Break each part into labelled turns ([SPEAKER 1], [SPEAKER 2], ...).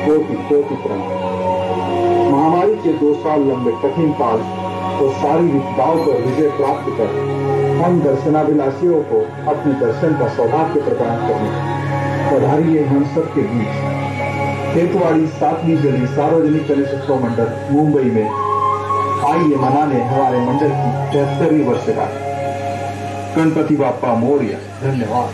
[SPEAKER 1] कोटि कोटि प्रणाम। महामारी के 2 साल लंबे कठिन काल और सारी विपदाओं पर विजय प्राप्त कर हम दर्शनाभिलाषियों को अपने दर्शन का सौभाग्य प्रदान करने पधारिए हम सबके बीच खेतवाड़ी 7वीं गली सार्वजनिक गणेशोत्सव मंडल मुंबई में आइए मनाने हमारे मंडल की 73वीं वर्षगांठ। गणपति बाप्पा मोरया। धन्यवाद।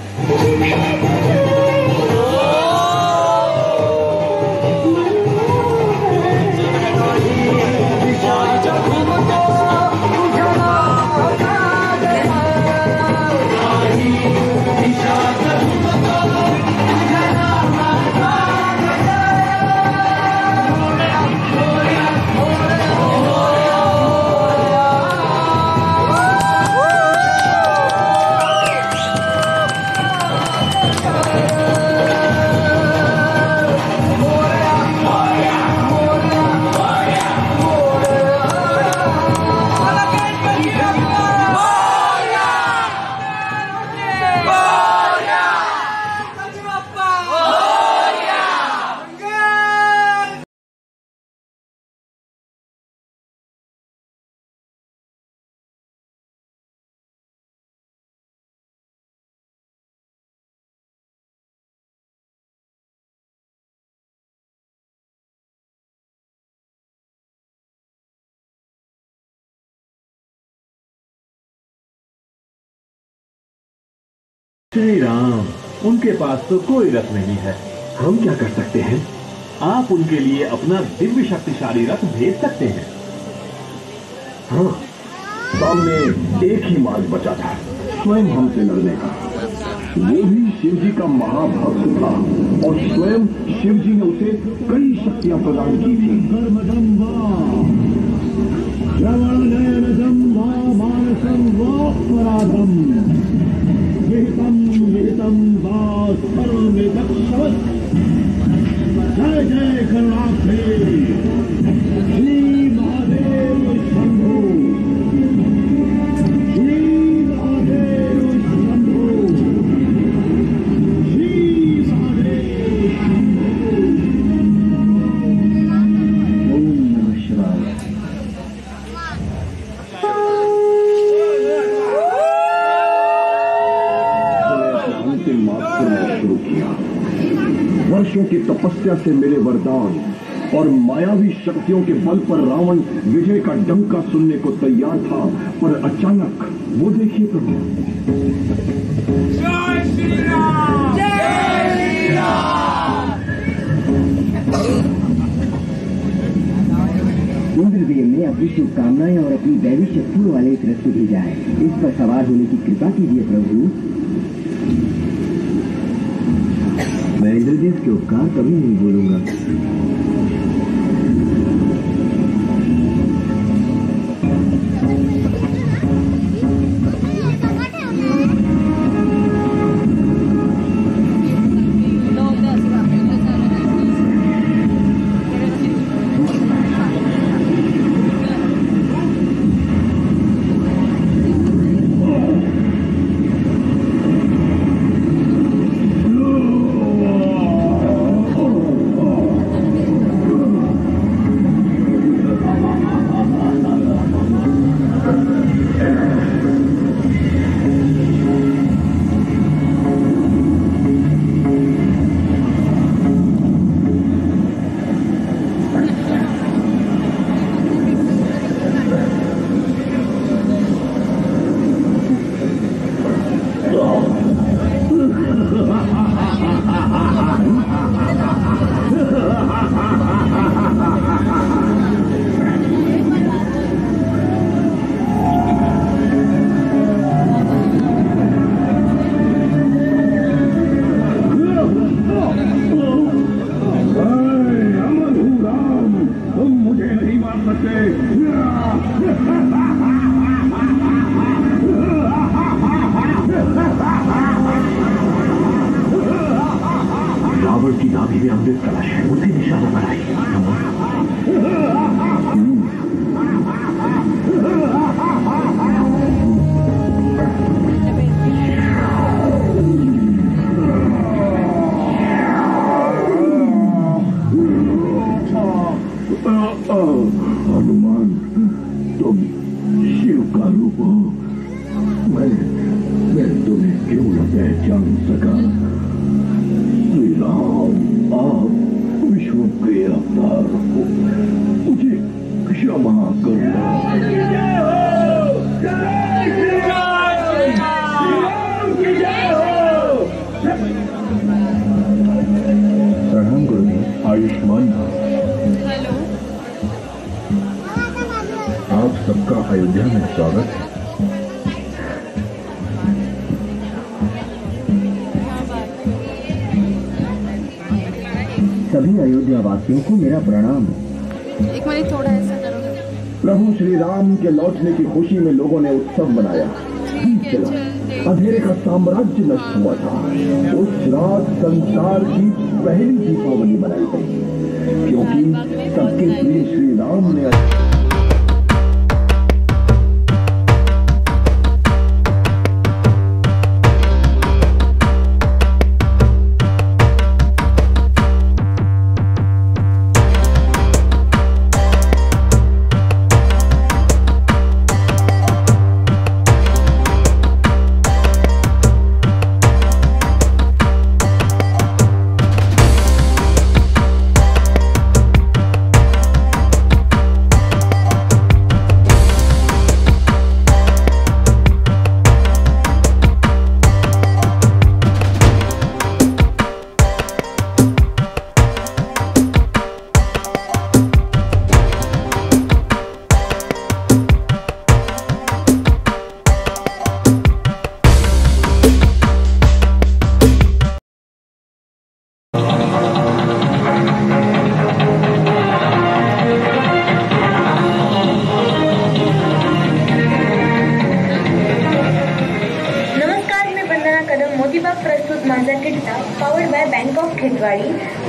[SPEAKER 2] श्री राम, उनके पास तो कोई रथ नहीं है।
[SPEAKER 3] हम क्या कर सकते हैं?
[SPEAKER 2] आप उनके लिए अपना दिव्य शक्तिशाली रथ भेज सकते हैं।
[SPEAKER 3] हाँ, सामने एक ही मार्ग बचा था, स्वयं हमसे लड़ने का। वो भी शिव जी का महाभक्त था और स्वयं शिव जी ने उसे कई शक्तियां प्रदान की थी।
[SPEAKER 4] जय जय करुणाब्धे श्री महादेव शंभो, श्री महादेव शंभो, श्री महादेव शंभो। ओम नमः शिवाय। अंतिम मात्र में शुरू किया। वर्षों की तपस्या से मिले वरदान और मायावी शक्तियों के बल पर रावण विजय का डंका सुनने को तैयार था, पर अचानक वो देखिए प्रभु।
[SPEAKER 5] जय श्री राम, जय श्री राम।
[SPEAKER 6] इंद्रदेव ने अपनी शुभकामनाएं और अपनी दैवी शक्तियों वाले एक रथ को भेजा है। इस पर सवार होने की कृपा कीजिए प्रभु। मैं इंद्रदेव के उपकार कभी नहीं भूलूंगा।
[SPEAKER 4] हनुमान, तुम शिव का रूप हो। मैं तुम्हें क्यों न पहचान सका। श्री राम, आप विष्णु के अवतार हो, मुझे क्षमा करना।
[SPEAKER 3] प्रणाम गुरुदेव। आयुष्मान भव।
[SPEAKER 7] हेलो,
[SPEAKER 3] आप सबका अयोध्या में स्वागत है।
[SPEAKER 6] सभी अयोध्या वासियों को मेरा प्रणाम।
[SPEAKER 7] एक मिनट, थोड़ा ऐसा करोगे?
[SPEAKER 4] प्रभु श्री राम के लौटने की खुशी में लोगों ने उत्सव मनाया। अंधेरे का साम्राज्य नष्ट हुआ था। उस रात संसार की पहली दीपावली मनाई गई, क्योंकि सबके प्रिय श्री राम ने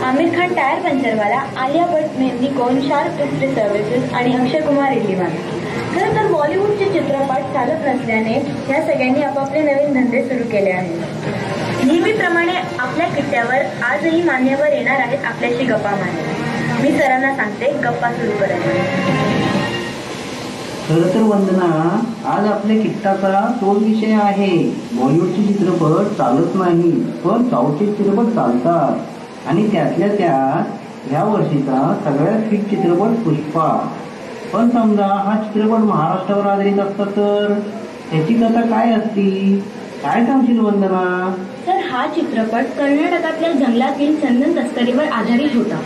[SPEAKER 8] आमिर खान टायर पंचरवाला, आलिया भट्ट मेहंदी कोन, शार्क पिस्ट्री सर्व्हिसेस आणि अक्षय कुमार इलिवान. खरं तर बॉलिवूडचे चित्रपट चालत नसल्याने या सगळ्यांनी आपापले नवीन धंदे सुरू केले आहेत. नेहमीप्रमाणे आपल्या किट्ट्यावर आजही मान्यवर येणार आहेत आपल्याशी गप्पा मारायला. मी सरांना सांगते गप्पा सुरू करायला.
[SPEAKER 9] खरं तर वंदना, आज आपल्या किट्टाचा तोच विषय आहे. बॉलिवूडचे चित्रपट चालत नाही, पण साऊथचे चित्रपट चालतात. आणि त्यातल्या त्यात ह्या वर्षीचा सगळ्यात हिट चित्रपट पुष्पा. पण समजा हा चित्रपट महाराष्ट्रावर आधारित असता तर त्याची कथा काय असती? काय सांगशील वंदना?
[SPEAKER 8] तर हा चित्रपट कर्नाटकातल्या जंगलातील चंदन तस्करीवर आधारित होता.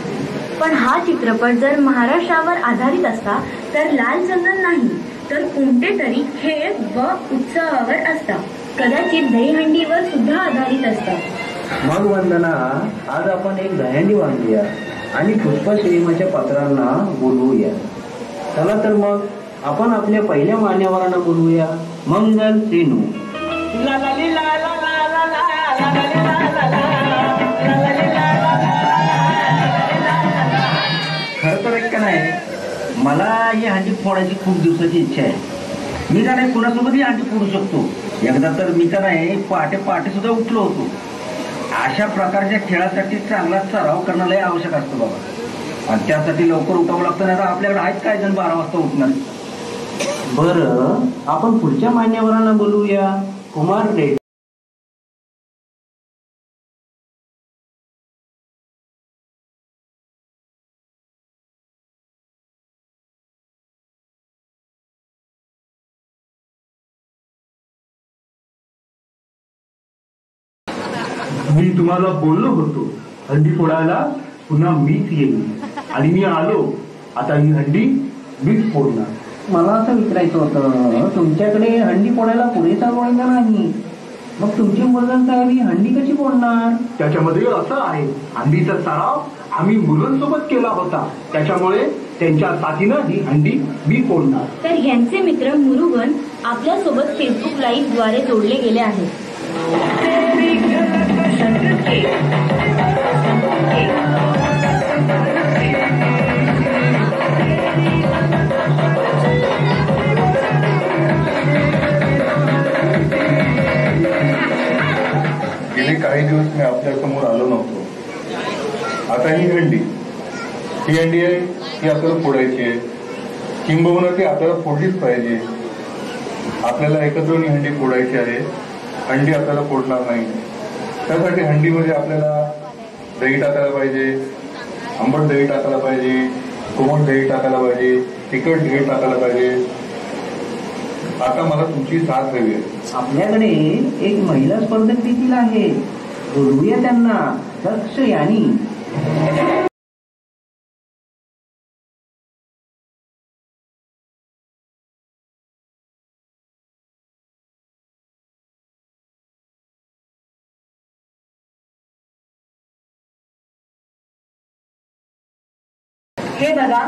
[SPEAKER 8] पण हा चित्रपट जर महाराष्ट्रावर आधारित असता तर लाल चंदन नाही, तर कोणते तरी खेळ व उत्सवावर असता. कदाचित दहीहंडीवर सुद्धा आधारित असता.
[SPEAKER 9] मग वंदना, आज आपण एक दहीहंडी बांधूया आणि पुष्पा सिनेमाच्या पात्रांना बोलवूया. चला तर मग आपण आपल्या पहिल्या मान्यवरांना बोलवूया. मंगल सेनू. खरं तर एक का नाही, मला ही हंडी फोडायची खूप दिवसाची इच्छा आहे. मी का नाही कुणासोबत ही हंडी फोडू शकतो. एकदा तर मी का नाही पहाटे सुद्धा उठलो होतो. अशा प्रकारच्या खेळासाठी चांगला सराव करणं लय आवश्यक असतं बाबा. आणि त्यासाठी लवकर उठावं लागतं, नाही तर आपल्याकडे आहेत काय जण 12 वाजता उठणार. बरं, आपण पुढच्या मान्यवरांना बोलूया. कुमार रेड्डी.
[SPEAKER 1] मी तुम्हाला बोललो होतो हंडी फोडायला पुन्हा मीच येईल, आणि मी आलो. आता ही हंडी मीच फोडणार.
[SPEAKER 9] मला असं विचारायचं होतं, तुमच्याकडे हंडी फोडायला पुरेसा गोळा नाही, मग तुमची मुलं साहेब ही हंडी कशी फोडणार?
[SPEAKER 1] त्याच्यामध्ये असं आहे, हंडीचा सराव आम्ही मुलांसोबत केला होता, त्याच्यामुळे त्यांच्या साथीनं ही हंडी मी फोडणार.
[SPEAKER 8] तर ह्यांचे मित्र मुरुगन आपल्या सोबत फेसबुक लाईव्ह द्वारे जोडले गेले आहेत.
[SPEAKER 3] गेले काही दिवस मी आपल्या समोर आलो नव्हतो. आता ही हंडी
[SPEAKER 1] ही हंडी आहे ती आपल्याला फोडायची आहे, किंबहुना ती आपल्याला फोडलीच पाहिजे. आपल्याला एकत्र ही हंडी फोडायची आहे. हंडी आपल्याला फोडणार नाही. त्यासाठी हंडीमध्ये आपल्याला दही टाकायला पाहिजे, आंबट दही टाकायला पाहिजे, कोमट दही टाकायला पाहिजे, तिखट दही टाकायला पाहिजे. आता मला तुमची साथ हवी आहे.
[SPEAKER 9] आपल्याकडे एक महिला स्पर्धक देखील आहे, बोलूया त्यांना. दक्ष यानी.
[SPEAKER 8] हे बघा,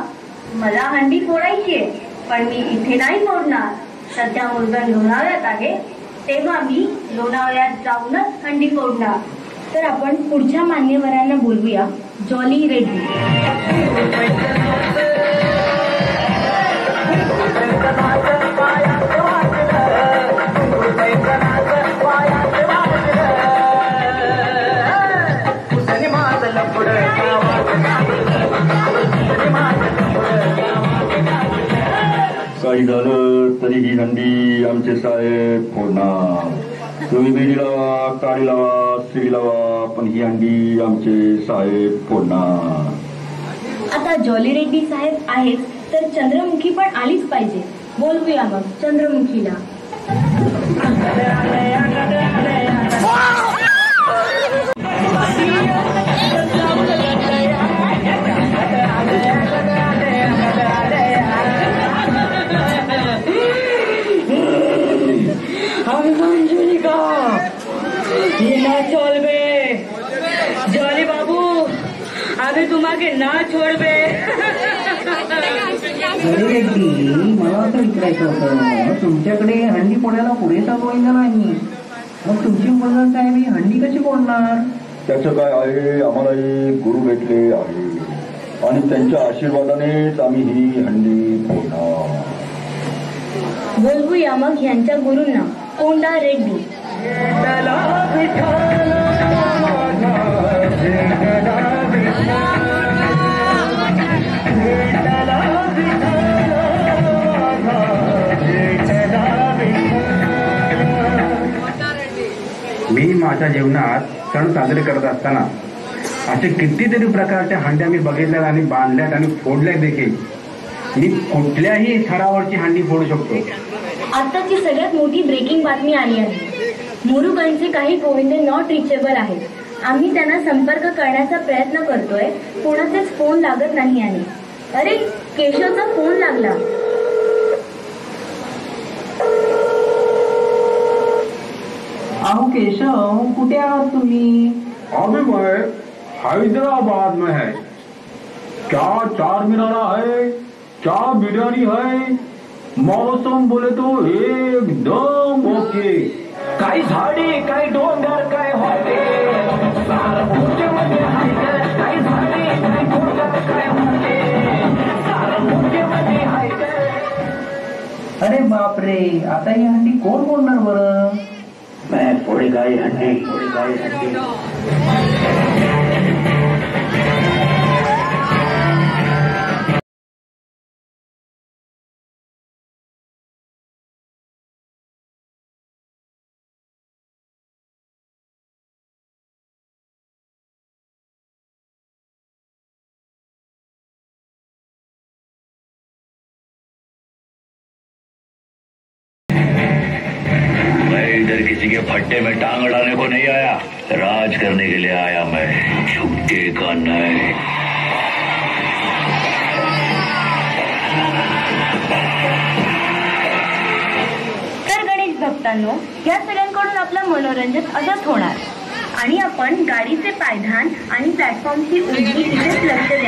[SPEAKER 8] मला हंडी फोडायची आहे, पण मी इथे नाही फोडणार. सध्या मुलगा लोणावळ्यात आहे, तेव्हा मी लोणावळ्यात जाऊनच हंडी फोडणार. तर आपण पुढच्या मान्यवरांना बोलवूया. जॉली रेड्डी.
[SPEAKER 3] काही झालं तरी ही हंडी आमचे साहेब फोडणार. तुम्ही बेडी लावा, काळी लावा, शिडी लावा, पण ही हंडी आमचे साहेब फोडणार.
[SPEAKER 8] आता जॉली रेड्डी साहेब आहेत, तर चंद्रमुखी पण आलीच पाहिजे. बोलवूया मग चंद्रमुखीला.
[SPEAKER 5] जॉली बाबू, अभी तुम्हारे ना छोड़बे.
[SPEAKER 9] मला असं विचारायचं होतं, तुमच्याकडे हंडी फोडायला पुरेसा गोविंद नाही, मग तुमची मुलगा साहेब ही हंडी कशी फोडणार?
[SPEAKER 3] त्याचं काय आहे, आम्हालाही गुरु भेटले आहे आणि त्यांच्या आशीर्वादानेच आम्ही ही हंडी फोडणार.
[SPEAKER 8] बोलवूया मग यांच्या गुरूंना. कोंडा रेड्डी.
[SPEAKER 10] मी माझ्या जीवनात सण साजरे करत असताना असे कितीतरी प्रकारच्या हंड्या मी बघितल्यात आणि बांधल्यात आणि फोडल्यात देखील. मी कुठल्याही स्तरावरची हंडी फोडू शकतो.
[SPEAKER 8] आताची सगळ्यात मोठी ब्रेकिंग बातमी आली आहे. मुरुगनचे काही गोविंद नॉट रिचेबल आहेत. आम्ही त्यांना संपर्क करण्याचा प्रयत्न करतोय, कोणाचेच फोन लागत नाही आहे. अरे, केशवचा फोन लागला.
[SPEAKER 9] अहो केशव, कुठे आहात तुम्ही?
[SPEAKER 4] अभी मैं हैदराबाद में है. क्या चार मीनारा है, क्या बिरयानी है, मौसम बोले तो एकदम ओके. काय झाडे, काय डोंगर, काय होते, सारंगपूरमध्ये आहे. काय झाडे, काय डोंगर, काय होते, सारंगपूरमध्ये आहे.
[SPEAKER 9] अरे बापरे, आता ही हंडी कोण फोडणार बरं?
[SPEAKER 3] मैं फोड़ेगा ये हंडी, फोड़ेगा ये हंडी. इधर किसी के फट्टे में टांग अड़ाने को नहीं आया, राज करने के लिए आया मैं, झुकेगा नहीं.
[SPEAKER 8] तर गणेश भक्तांनो, या सगळ्यांकडून आपलं मनोरंजन असंच होणार आणि आपण गाडीचे पायदान आणि प्लॅटफॉर्मची उंची इथेच लक्ष द्या.